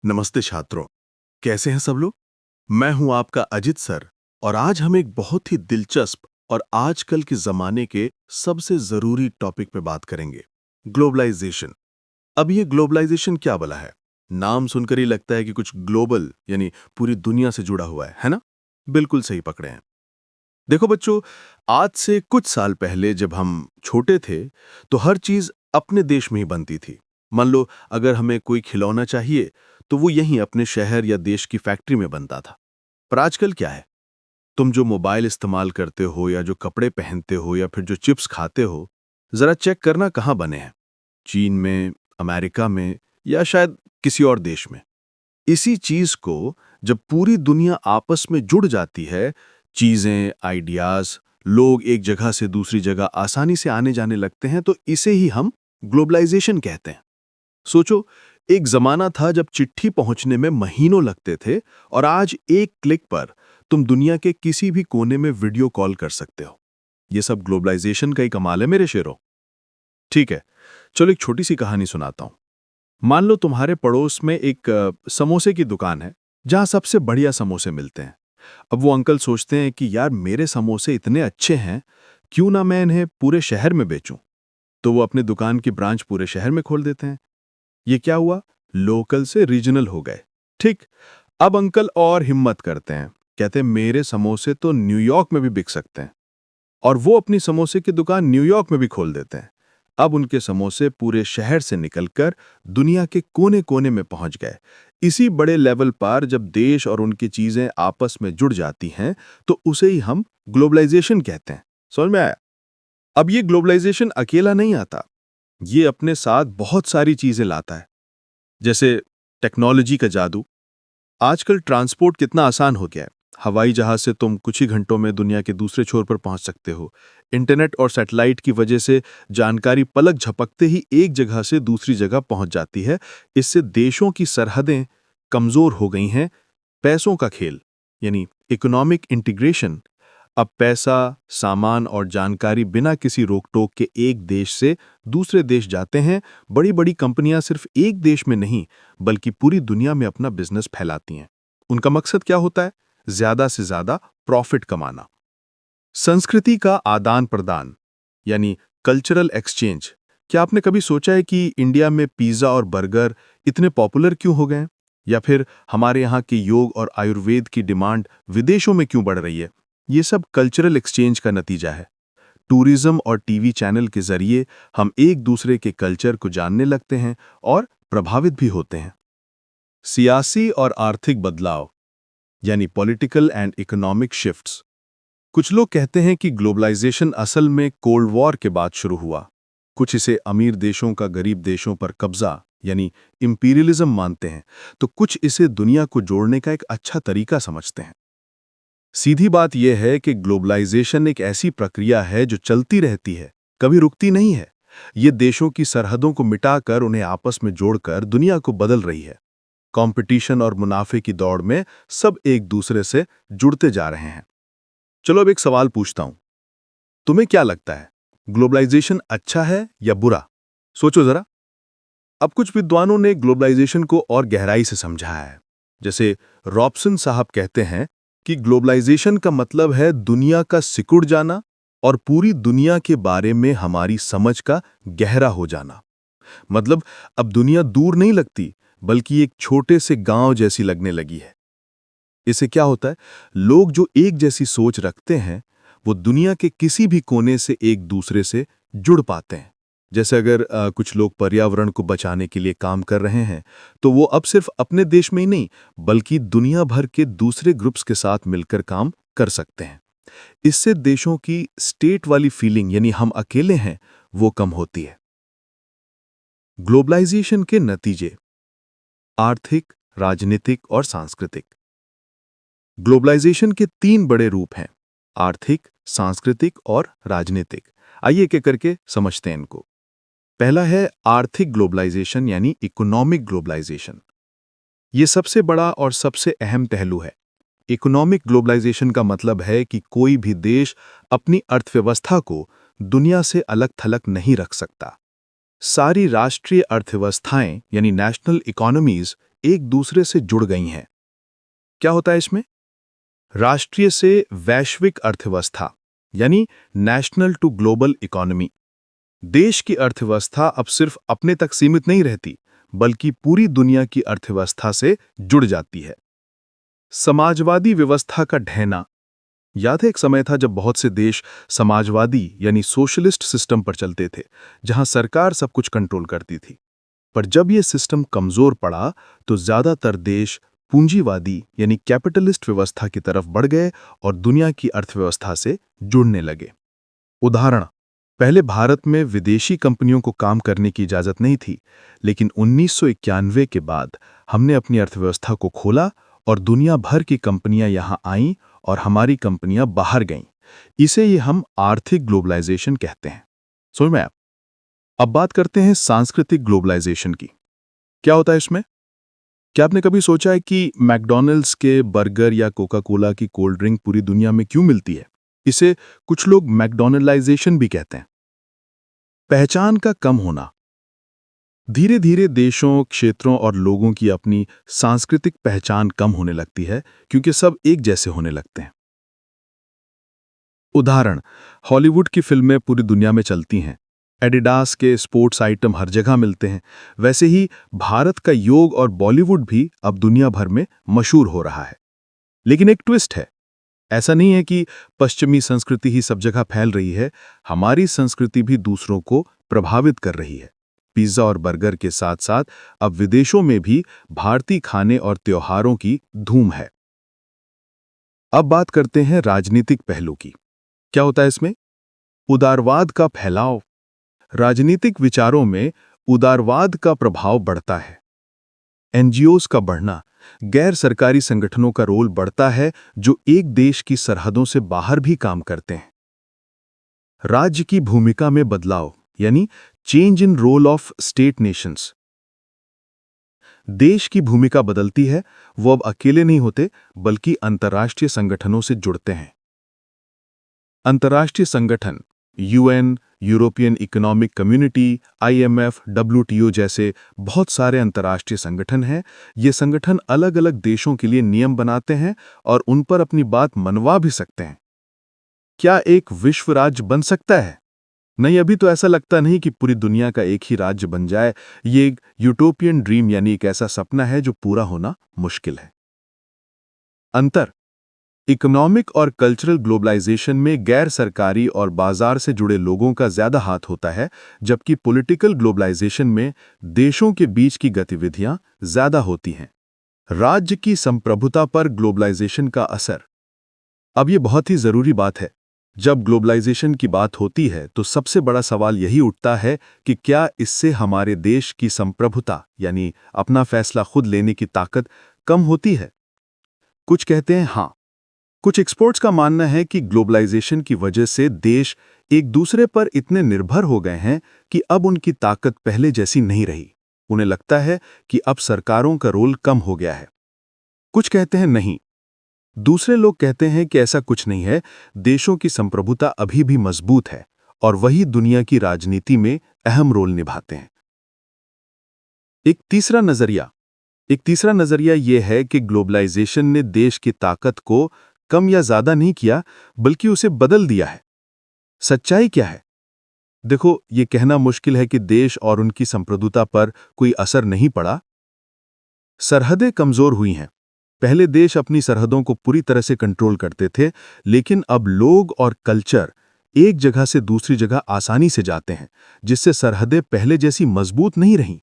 नमस्ते छात्रों, कैसे हैं सब लोग? मैं हूं आपका अजित सर और आज हम एक बहुत ही दिलचस्प और आजकल के जमाने के सबसे जरूरी टॉपिक पे बात करेंगे, ग्लोबलाइजेशन। अब ये ग्लोबलाइजेशन क्या भला है? नाम सुनकर ही लगता है कि कुछ ग्लोबल यानी पूरी दुनिया से जुड़ा हुआ है ना? बिल्कुल सही पकड़े हैं। देखो बच्चों, आज से कुछ साल पहले जब हम छोटे थे, तो हर चीज अपने देश में ही बनती थी। मान लो अगर हमें कोई खिलौना चाहिए, तो वो यहीं अपने शहर या देश की फैक्ट्री में बनता था। पर आजकल क्या है? तुम जो मोबाइल इस्तेमाल करते हो या जो कपड़े पहनते हो या फिर जो चिप्स खाते हो, जरा चेक करना कहाँ बने हैं। चीन में, अमेरिका में या शायद किसी और देश में। इसी चीज को जब पूरी दुनिया आपस में जुड़ जाती है, चीजें, आइडियाज, लोग एक जगह से दूसरी जगह आसानी से आने जाने लगते हैं, तो इसे ही हम ग्लोबलाइजेशन कहते हैं। सोचो, एक जमाना था जब चिट्ठी पहुंचने में महीनों लगते थे और आज एक क्लिक पर तुम दुनिया के किसी भी कोने में वीडियो कॉल कर सकते हो। यह सब ग्लोबलाइजेशन का ही कमाल है मेरे शेरों। ठीक है, चलो एक छोटी सी कहानी सुनाता हूं। मान लो तुम्हारे पड़ोस में एक समोसे की दुकान है, जहां सबसे बढ़िया समोसे मिलते हैं। अब वो अंकल सोचते हैं कि यार मेरे समोसे इतने अच्छे हैं, क्यों ना मैं इन्हें पूरे शहर में बेचूं। तो वो अपनी दुकान की ब्रांच पूरे शहर में खोल देते हैं। ये क्या हुआ? लोकल से रीजनल हो गए। ठीक। अब अंकल और हिम्मत करते हैं, कहते हैं मेरे समोसे तो न्यूयॉर्क में भी बिक सकते हैं। और वो अपनी समोसे की दुकान न्यूयॉर्क में भी खोल देते हैं। अब उनके समोसे पूरे शहर से निकलकर दुनिया के कोने कोने में पहुंच गए। इसी बड़े लेवल पर जब देश और उनकी चीजें आपस में जुड़ जाती हैं, तो उसे ही हम ग्लोबलाइजेशन कहते हैं। समझ में आया? अब ये ग्लोबलाइजेशन अकेला नहीं आता, ये अपने साथ बहुत सारी चीजें लाता है। जैसे टेक्नोलॉजी का जादू। आजकल ट्रांसपोर्ट कितना आसान हो गया है। हवाई जहाज से तुम कुछ ही घंटों में दुनिया के दूसरे छोर पर पहुंच सकते हो। इंटरनेट और सैटेलाइट की वजह से जानकारी पलक झपकते ही एक जगह से दूसरी जगह पहुंच जाती है। इससे देशों की सरहदें कमजोर हो गई हैं। पैसों का खेल यानी इकोनॉमिक इंटीग्रेशन। अब पैसा, सामान और जानकारी बिना किसी रोक-टोक के एक देश से दूसरे देश जाते हैं। बड़ी-बड़ी कंपनियां सिर्फ एक देश में नहीं, बल्कि पूरी दुनिया में अपना बिजनेस फैलाती हैं। उनका मकसद क्या होता है? ज्यादा से ज्यादा प्रॉफिट कमाना। संस्कृति का आदान-प्रदान यानी कल्चरल एक्सचेंज। क्या आपने कभी सोचा है कि इंडिया में पिज्जा और बर्गर इतने पॉपुलर क्यों हो गए हैं? या फिर हमारे यहाँ के योग और आयुर्वेद की डिमांड विदेशों में क्यों बढ़ रही है? ये सब कल्चरल एक्सचेंज का नतीजा है। टूरिज्म और टीवी चैनल के जरिए हम एक दूसरे के कल्चर को जानने लगते हैं और प्रभावित भी होते हैं। सियासी और आर्थिक बदलाव यानी पॉलिटिकल एंड इकोनॉमिक शिफ्ट्स। कुछ लोग कहते हैं कि ग्लोबलाइजेशन असल में कोल्ड वॉर के बाद शुरू हुआ। कुछ इसे अमीर देशों का गरीब देशों पर कब्जा यानी इंपीरियलिज्म मानते हैं, तो कुछ इसे दुनिया को जोड़ने का एक अच्छा तरीका समझते हैं। सीधी बात यह है कि ग्लोबलाइजेशन एक ऐसी प्रक्रिया है जो चलती रहती है, कभी रुकती नहीं है। ये देशों की सरहदों को मिटाकर उन्हें आपस में जोड़कर दुनिया को बदल रही है। कंपटीशन और मुनाफे की दौड़ में सब एक दूसरे से जुड़ते जा रहे हैं। चलो अब एक सवाल पूछता हूं, तुम्हें क्या लगता है, ग्लोबलाइजेशन अच्छा है या बुरा? सोचो जरा। अब कुछ विद्वानों ने ग्लोबलाइजेशन को और गहराई से समझाया है। जैसे रॉबसन साहब कहते हैं कि ग्लोबलाइजेशन का मतलब है दुनिया का सिकुड़ जाना और पूरी दुनिया के बारे में हमारी समझ का गहरा हो जाना। मतलब अब दुनिया दूर नहीं लगती, बल्कि एक छोटे से गांव जैसी लगने लगी है। इससे क्या होता है, लोग जो एक जैसी सोच रखते हैं, वो दुनिया के किसी भी कोने से एक दूसरे से जुड़ पाते हैं। जैसे अगर कुछ लोग पर्यावरण को बचाने के लिए काम कर रहे हैं, तो वो अब सिर्फ अपने देश में ही नहीं, बल्कि दुनिया भर के दूसरे ग्रुप्स के साथ मिलकर काम कर सकते हैं। इससे देशों की स्टेट वाली फीलिंग यानी हम अकेले हैं, वो कम होती है। ग्लोबलाइजेशन के नतीजे आर्थिक, राजनीतिक और सांस्कृतिक। ग्लोबलाइजेशन के तीन बड़े रूप हैं, आर्थिक, सांस्कृतिक और राजनीतिक। आइए एक एक करके समझते हैं इनको। पहला है आर्थिक ग्लोबलाइजेशन यानी इकोनॉमिक ग्लोबलाइजेशन। ये सबसे बड़ा और सबसे अहम पहलू है। इकोनॉमिक ग्लोबलाइजेशन का मतलब है कि कोई भी देश अपनी अर्थव्यवस्था को दुनिया से अलग थलग नहीं रख सकता। सारी राष्ट्रीय अर्थव्यवस्थाएं यानी नेशनल इकोनॉमीज एक दूसरे से जुड़ गई हैं। क्या होता है इसमें? राष्ट्रीय से वैश्विक अर्थव्यवस्था, यानी नेशनल टू ग्लोबल इकोनॉमी। देश की अर्थव्यवस्था अब सिर्फ अपने तक सीमित नहीं रहती, बल्कि पूरी दुनिया की अर्थव्यवस्था से जुड़ जाती है। समाजवादी व्यवस्था का ढहना। याद है, एक समय था जब बहुत से देश समाजवादी यानी सोशलिस्ट सिस्टम पर चलते थे, जहां सरकार सब कुछ कंट्रोल करती थी। पर जब ये सिस्टम कमजोर पड़ा, तो ज्यादातर देश पूंजीवादी यानी कैपिटलिस्ट व्यवस्था की तरफ बढ़ गए और दुनिया की अर्थव्यवस्था से जुड़ने लगे। उदाहरण, पहले भारत में विदेशी कंपनियों को काम करने की इजाजत नहीं थी, लेकिन 1991 के बाद हमने अपनी अर्थव्यवस्था को खोला और दुनिया भर की कंपनियां यहां आईं और हमारी कंपनियां बाहर गईं। इसे ये हम आर्थिक ग्लोबलाइजेशन कहते हैं। समझ में आया? अब बात करते हैं सांस्कृतिक ग्लोबलाइजेशन की। क्या होता है इसमें? क्या आपने कभी सोचा है कि मैकडॉनल्ड्स के बर्गर या कोका कोला की कोल्ड ड्रिंक पूरी दुनिया में क्यों मिलती है? इसे कुछ लोग मैकडॉनल्डाइजेशन भी कहते हैं। पहचान का कम होना। धीरे धीरे देशों, क्षेत्रों और लोगों की अपनी सांस्कृतिक पहचान कम होने लगती है, क्योंकि सब एक जैसे होने लगते हैं। उदाहरण, हॉलीवुड की फिल्में पूरी दुनिया में चलती हैं, एडिडास के स्पोर्ट्स आइटम हर जगह मिलते हैं। वैसे ही भारत का योग और बॉलीवुड भी अब दुनिया भर में मशहूर हो रहा है। लेकिन एक ट्विस्ट है, ऐसा नहीं है कि पश्चिमी संस्कृति ही सब जगह फैल रही है। हमारी संस्कृति भी दूसरों को प्रभावित कर रही है। पिज्जा और बर्गर के साथ साथ अब विदेशों में भी भारतीय खाने और त्योहारों की धूम है। अब बात करते हैं राजनीतिक पहलू की। क्या होता है इसमें? उदारवाद का फैलाव। राजनीतिक विचारों में उदारवाद का प्रभाव बढ़ता है। एनजीओज का बढ़ना, गैर सरकारी संगठनों का रोल बढ़ता है, जो एक देश की सरहदों से बाहर भी काम करते हैं। राज्य की भूमिका में बदलाव, यानी change in role of state nations. देश की भूमिका बदलती है, वो अब अकेले नहीं होते, बल्कि अंतर्राष्ट्रीय संगठनों से जुड़ते हैं। अंतर्राष्ट्रीय संगठन, UN, European economic community, IMF, WTO जैसे बहुत सारे अंतर्राष्ट्रीय संगठन हैं। ये संगठन अलग अलग देशों के लिए नियम बनाते हैं और उन पर अपनी बात मनवा भी सकते हैं। क्या एक विश्व राज्य बन सकता है? नहीं, अभी तो ऐसा लगता नहीं कि पूरी दुनिया का एक ही राज्य बन जाए। ये एक यूटोपियन ड्रीम यानी एक ऐसा सपना है जो पूरा होना मुश्किल है। अंतर, इकोनॉमिक और कल्चरल ग्लोबलाइजेशन में गैर सरकारी और बाजार से जुड़े लोगों का ज्यादा हाथ होता है, जबकि पॉलिटिकल ग्लोबलाइजेशन में देशों के बीच की गतिविधियां ज्यादा होती हैं। राज्य की संप्रभुता पर ग्लोबलाइजेशन का असर। अब ये बहुत ही जरूरी बात है। जब ग्लोबलाइजेशन की बात होती है तो सबसे बड़ा सवाल यही उठता है कि क्या इससे हमारे देश की संप्रभुता यानी अपना फैसला खुद लेने की ताकत कम होती है? कुछ कहते हैं हाँ। कुछ एक्सपर्ट्स का मानना है कि ग्लोबलाइजेशन की वजह से देश एक दूसरे पर इतने निर्भर हो गए हैं कि अब उनकी ताकत पहले जैसी नहीं रही। उन्हें लगता है कि अब सरकारों का रोल कम हो गया है। कुछ कहते हैं नहीं। दूसरे लोग कहते हैं कि ऐसा कुछ नहीं है, देशों की संप्रभुता अभी भी मजबूत है और वही दुनिया की राजनीति में अहम रोल निभाते हैं। एक तीसरा नजरिया यह है कि ग्लोबलाइजेशन ने देश की ताकत को कम या ज्यादा नहीं किया, बल्कि उसे बदल दिया है। सच्चाई क्या है? देखो, ये कहना मुश्किल है कि देश और उनकी संप्रभुता पर कोई असर नहीं पड़ा। सरहदें कमजोर हुई हैं। पहले देश अपनी सरहदों को पूरी तरह से कंट्रोल करते थे, लेकिन अब लोग और कल्चर एक जगह से दूसरी जगह आसानी से जाते हैं, जिससे सरहदें पहले जैसी मजबूत नहीं रहीं।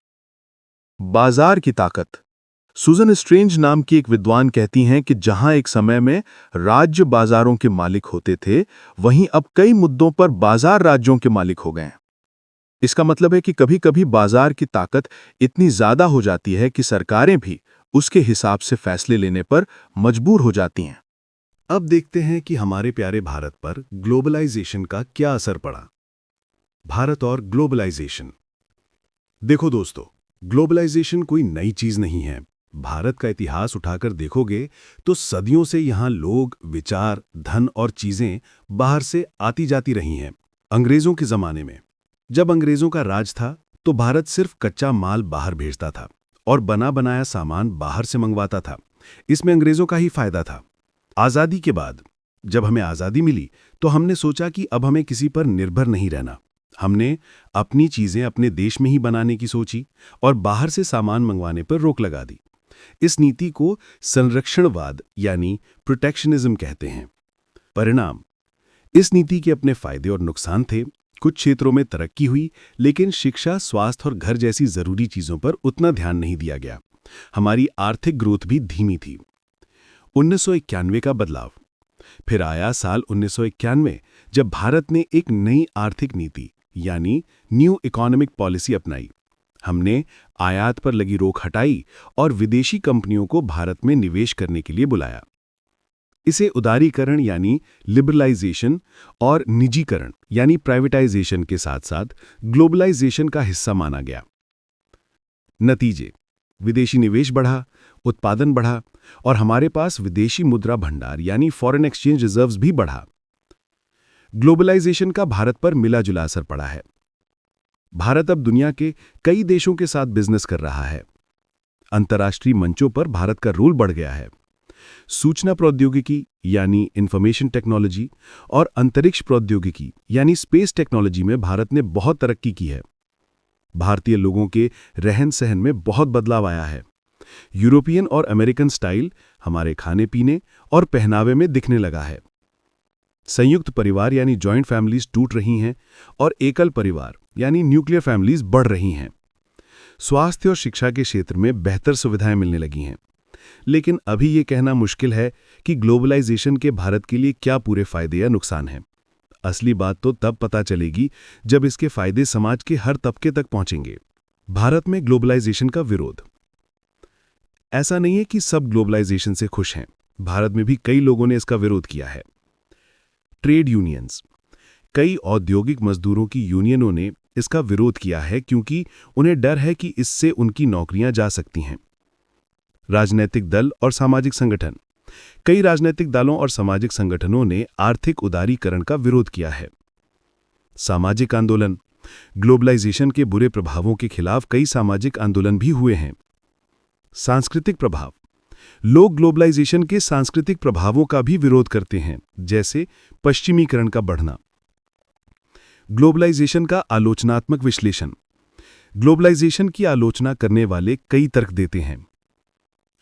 बाजार की ताकत। सुजन स्ट्रेंज नाम की एक विद्वान कहती हैं कि जहां एक समय में राज्य बाजारों के मालिक होते थे, वहीं अब कई मुद्दों पर बाजार राज्यों के मालिक हो गए हैं। इसका मतलब है कि कभी-कभी बाजार की ताकत इतनी ज्यादा हो जाती है कि सरकारें भी उसके हिसाब से फैसले लेने पर मजबूर हो जाती हैं। अब देखते हैं कि हमारे प्यारे भारत पर ग्लोबलाइजेशन का क्या असर पड़ा। भारत और ग्लोबलाइजेशन। देखो दोस्तों, ग्लोबलाइजेशन कोई नई चीज नहीं है। भारत का इतिहास उठाकर देखोगे तो सदियों से यहाँ लोग, विचार, धन और चीजें बाहर से आती जाती रही हैं। अंग्रेजों के जमाने में जब अंग्रेजों का राज था तो भारत सिर्फ कच्चा माल बाहर भेजता था और बना बनाया सामान बाहर से मंगवाता था। इसमें अंग्रेजों का ही फायदा था। आज़ादी के बाद जब हमें आज़ादी मिली तो हमने सोचा कि अब हमें किसी पर निर्भर नहीं रहना। हमने अपनी चीज़ें अपने देश में ही बनाने की सोची और बाहर से सामान मंगवाने पर रोक लगा दी। इस नीति को संरक्षणवाद यानी प्रोटेक्शनिज्म कहते हैं। परिणाम, इस नीति के अपने फायदे और नुकसान थे। कुछ क्षेत्रों में तरक्की हुई, लेकिन शिक्षा, स्वास्थ्य और घर जैसी जरूरी चीजों पर उतना ध्यान नहीं दिया गया। हमारी आर्थिक ग्रोथ भी धीमी थी। 1991 का बदलाव। फिर आया साल 1991, जब भारत ने एक नई आर्थिक नीति यानी न्यू इकोनॉमिक पॉलिसी अपनाई। हमने आयात पर लगी रोक हटाई और विदेशी कंपनियों को भारत में निवेश करने के लिए बुलाया। इसे उदारीकरण यानी लिबरलाइजेशन और निजीकरण यानी प्राइवेटाइजेशन के साथ साथ ग्लोबलाइजेशन का हिस्सा माना गया। नतीजे, विदेशी निवेश बढ़ा, उत्पादन बढ़ा और हमारे पास विदेशी मुद्रा भंडार यानी फॉरेन एक्सचेंज रिजर्व्स भी बढ़ा। ग्लोबलाइजेशन का भारत पर मिला जुला असर पड़ा है। भारत अब दुनिया के कई देशों के साथ बिजनेस कर रहा है। अंतर्राष्ट्रीय मंचों पर भारत का रोल बढ़ गया है। सूचना प्रौद्योगिकी यानी इंफॉर्मेशन टेक्नोलॉजी और अंतरिक्ष प्रौद्योगिकी यानी स्पेस टेक्नोलॉजी में भारत ने बहुत तरक्की की है। भारतीय लोगों के रहन सहन में बहुत बदलाव आया है। यूरोपियन और अमेरिकन स्टाइल हमारे खाने पीने और पहनावे में दिखने लगा है। संयुक्त परिवार यानी जॉइंट फैमिलीज टूट रही हैं और एकल परिवार यानी न्यूक्लियर फैमिलीज बढ़ रही हैं। स्वास्थ्य और शिक्षा के क्षेत्र में बेहतर सुविधाएं मिलने लगी हैं। लेकिन अभी ये कहना मुश्किल है कि ग्लोबलाइजेशन के भारत के लिए क्या पूरे फायदे या नुकसान हैं। असली बात तो तब पता चलेगी जब इसके फायदे समाज के हर तबके तक पहुंचेंगे। भारत में ग्लोबलाइजेशन का विरोध। ऐसा नहीं है कि सब ग्लोबलाइजेशन से खुश हैं। भारत में भी कई लोगों ने इसका विरोध किया है। Trade unions. कई औद्योगिक मजदूरों की यूनियनों ने इसका विरोध किया है क्योंकि उन्हें डर है कि इससे उनकी नौकरियां जा सकती हैं। राजनीतिक दल और सामाजिक संगठन। कई राजनीतिक दलों और सामाजिक संगठनों ने आर्थिक उदारीकरण का विरोध किया है। सामाजिक आंदोलन। ग्लोबलाइजेशन के बुरे प्रभावों के खिलाफ कई सामाजिक आंदोलन भी हुए हैं। सांस्कृतिक प्रभाव। लोग ग्लोबलाइजेशन के सांस्कृतिक प्रभावों का भी विरोध करते हैं, जैसे पश्चिमीकरण का बढ़ना। ग्लोबलाइजेशन का आलोचनात्मक विश्लेषण। ग्लोबलाइजेशन की आलोचना करने वाले कई तर्क देते हैं।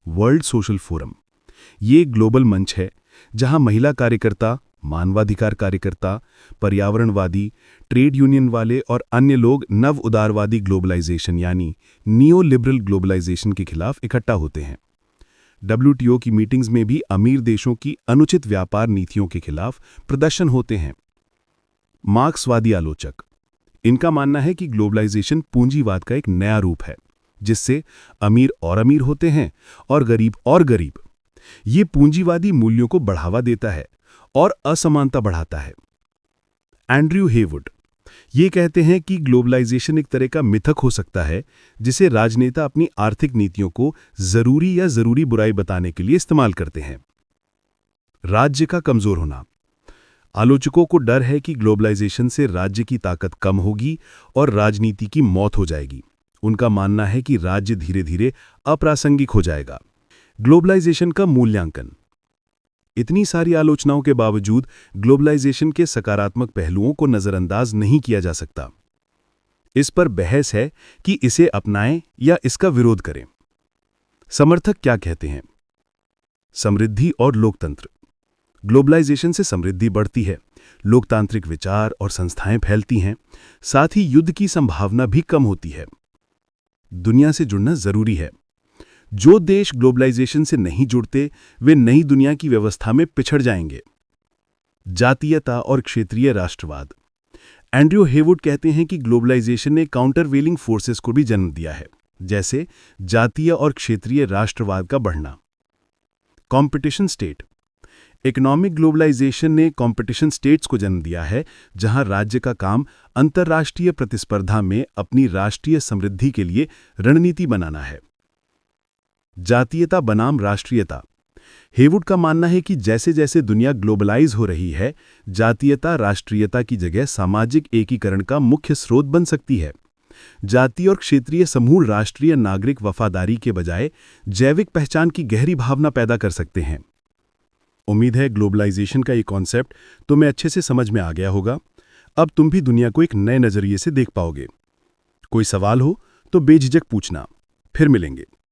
World social forum. ये ग्लोबल मंच है जहां महिला कार्यकर्ता, मानवाधिकार कार्यकर्ता, पर्यावरणवादी, ट्रेड यूनियन वाले और अन्य लोग नव उदारवादी ग्लोबलाइजेशन यानी नियो लिबरल ग्लोबलाइजेशन के खिलाफ इकट्ठा होते हैं। WTO की मीटिंग्स में भी अमीर देशों की अनुचित व्यापार नीतियों के खिलाफ प्रदर्शन होते हैं। मार्क्सवादी आलोचक। इनका मानना है कि ग्लोबलाइजेशन पूंजीवाद का एक नया रूप है, जिससे अमीर और अमीर होते हैं और गरीब। ये पूंजीवादी मूल्यों को बढ़ावा देता है और असमानता बढ़ाता है। एंड्रयू हेवुड ये कहते हैं कि ग्लोबलाइजेशन एक तरह का मिथक हो सकता है जिसे राजनेता अपनी आर्थिक नीतियों को जरूरी या जरूरी बुराई बताने के लिए इस्तेमाल करते हैं। राज्य का कमजोर होना। आलोचकों को डर है कि ग्लोबलाइजेशन से राज्य की ताकत कम होगी और राजनीति की मौत हो जाएगी। उनका मानना है कि राज्य धीरे धीरे अप्रासंगिक हो जाएगा। ग्लोबलाइजेशन का मूल्यांकन। इतनी सारी आलोचनाओं के बावजूद ग्लोबलाइजेशन के सकारात्मक पहलुओं को नजरअंदाज नहीं किया जा सकता। इस पर बहस है कि इसे अपनाएं या इसका विरोध करें। समर्थक क्या कहते हैं? समृद्धि और लोकतंत्र। ग्लोबलाइजेशन से समृद्धि बढ़ती है, लोकतांत्रिक विचार और संस्थाएं फैलती हैं, साथ ही युद्ध की संभावना भी कम होती है। दुनिया से जुड़ना जरूरी है। जो देश ग्लोबलाइजेशन से नहीं जुड़ते वे नई दुनिया की व्यवस्था में पिछड़ जाएंगे। जातीयता और क्षेत्रीय राष्ट्रवाद। एंड्रयू हेवुड कहते हैं कि ग्लोबलाइजेशन ने काउंटरवेलिंग फोर्सेस को भी जन्म दिया है, जैसे जातीय और क्षेत्रीय राष्ट्रवाद का बढ़ना। Competition state. इकोनॉमिक ग्लोबलाइजेशन ने कॉम्पिटिशन स्टेट्स को जन्म दिया है, जहां राज्य का काम अंतर्राष्ट्रीय प्रतिस्पर्धा में अपनी राष्ट्रीय समृद्धि के लिए रणनीति बनाना है। जातीयता बनाम राष्ट्रीयता। हेवुड का मानना है कि जैसे जैसे दुनिया ग्लोबलाइज हो रही है, जातीयता राष्ट्रीयता की जगह सामाजिक एकीकरण का मुख्य स्रोत बन सकती है। जाति और क्षेत्रीय समूह राष्ट्रीय नागरिक वफादारी के बजाय जैविक पहचान की गहरी भावना पैदा कर सकते हैं। उम्मीद है ग्लोबलाइजेशन का ये कॉन्सेप्ट तुम्हें अच्छे से समझ में आ गया होगा। अब तुम भी दुनिया को एक नए नजरिए से देख पाओगे। कोई सवाल हो तो बेझिझक पूछना। फिर मिलेंगे।